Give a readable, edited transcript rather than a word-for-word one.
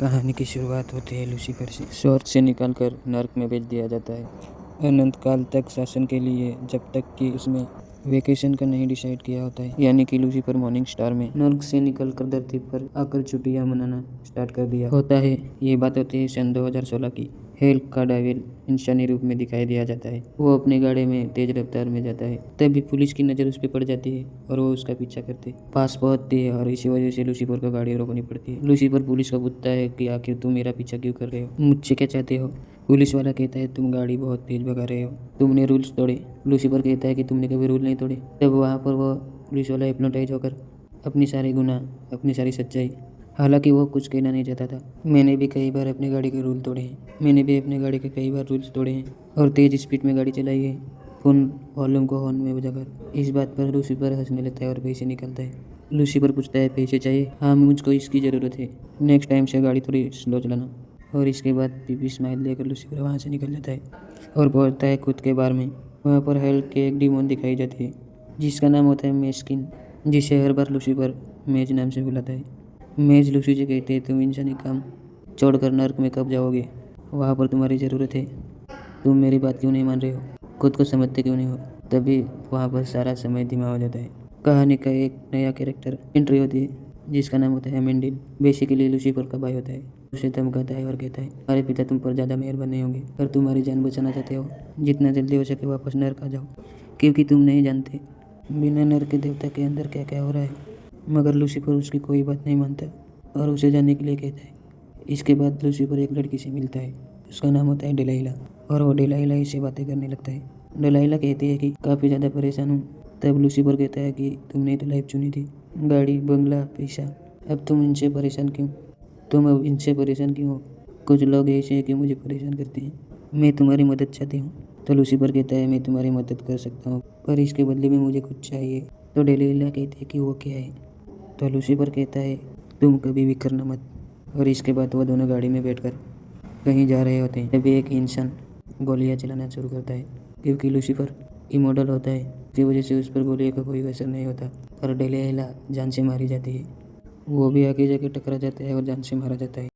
कहानी की शुरुआत होती है लूसीफर से। स्वर्ग से निकालकर नर्क में भेज दिया जाता है अनंत काल तक शासन के लिए, जब तक कि उसमें वेकेशन का नहीं डिसाइड किया होता है। यानी कि लूसीफर मॉर्निंग स्टार में नर्क से निकलकर धरती पर आकर छुट्टियां मनाना स्टार्ट कर दिया होता है। ये बात होती है सन 2016 की। हेल्क का डेविल इंसानी रूप में दिखाई दिया जाता है। वो अपनी गाड़ी में तेज रफ्तार में जाता है, तभी पुलिस की नज़र उस पर पड़ जाती है और वो उसका पीछा करते पास पहुंचती है और इसी वजह से लूसीफर को गाड़ी रोकनी पड़ती है। लूसीफर पुलिस को पूछता है कि आखिर तुम मेरा पीछा क्यों कर रहे हो, मुझसे क्या चाहते हो। पुलिस वाला कहता है तुम गाड़ी बहुत तेज भगा रहे हो, तुमने रूल्स तोड़े। लूसीफर कहता है कि तुमने कभी रूल नहीं तोड़े। तब वहाँ पर वो पुलिस वाला हिप्नोटाइज होकर अपनी सारी गुनाह, अपनी सारी सच्चाई, हालांकि वो कुछ कहना नहीं चाहता था। मैंने भी कई बार अपनी गाड़ी के रूल तोड़े हैं, मैंने भी अपनी गाड़ी के कई बार रूल्स तोड़े हैं और तेज़ स्पीड में गाड़ी चलाई है, फोन वॉल्यूम को हॉर्न में बजाकर। इस बात पर लूसीफर हंसने लगता है और पैसे निकलता है। लूसीफर पूछता है पैसे चाहिए? हाँ, मुझको इसकी ज़रूरत है, नेक्स्ट टाइम से गाड़ी थोड़ी स्लो चलाना। और इसके बाद पीपी स्माइल लेकर लूसीफर वहाँ से निकल जाता है और पहुँचता है खुद के बार में। वहाँ पर हेल्क के एक डीमोन दिखाई जाती है जिसका नाम होता है मेस्किन, जिसे हर बार लूसीफर मेज नाम से बुलाता है। मेज लूसी से कहते हैं तुम इंसानी काम छोड़कर नर्क में कब जाओगे, वहाँ पर तुम्हारी ज़रूरत है। तुम मेरी बात क्यों नहीं मान रहे हो, खुद को समझते क्यों नहीं हो। तभी वहाँ पर सारा समय धीमा हो जाता है। कहानी का एक नया कैरेक्टर एंट्री होती है जिसका नाम होता है मेंडिल। बेसिकली लूसीफर का भाई होता है। उसे धमकाता है और कहता है हमारे पिता तुम पर ज़्यादा मेहरबान नहीं होंगे, पर तुम्हारी जान बचाना चाहते हो, जितना जल्दी हो सके वापस नर्क आ जाओ, क्योंकि तुम नहीं जानते बिना नर्क के देवता के अंदर क्या क्या हो रहा है। मगर लूसीफर उसकी कोई बात नहीं मानता और उसे जाने के लिए कहता है। इसके बाद लूसीफर एक लड़की से मिलता है, उसका नाम होता है डेलाइला, और वो डेलाइला इससे बातें करने लगता है। डेलाइला कहती है कि काफ़ी ज़्यादा परेशान हूँ। तब लूसीफर कहता है कि तुमने तो लाइफ चुनी थी, गाड़ी, बंगला, पैसा, अब तुम इनसे परेशान क्यों, तुम अब इनसे परेशान क्यों हो। कुछ लोग ऐसे हैं कि मुझे परेशान करते हैं, मैं तुम्हारी मदद चाहती हूँ। तो लूसीफर कहता है मैं तुम्हारी मदद कर सकता हूँ, पर इसके बदले में मुझे कुछ चाहिए। तो डेलाइला कहती है कि वो क्या है। तो लूसीफर कहता है तुम कभी भी करना मत। और इसके बाद वो दोनों गाड़ी में बैठकर कहीं जा रहे होते हैं। तभी एक इंसान गोलियां चलाना शुरू करता है, क्योंकि लूसीफर इमॉर्टल होता है, इसी वजह से उस पर गोलियों का कोई असर नहीं होता और डेलाइला जान से मारी जाती है। वो भी आगे जाके टकरा जाता है और जान से मारा जाता है।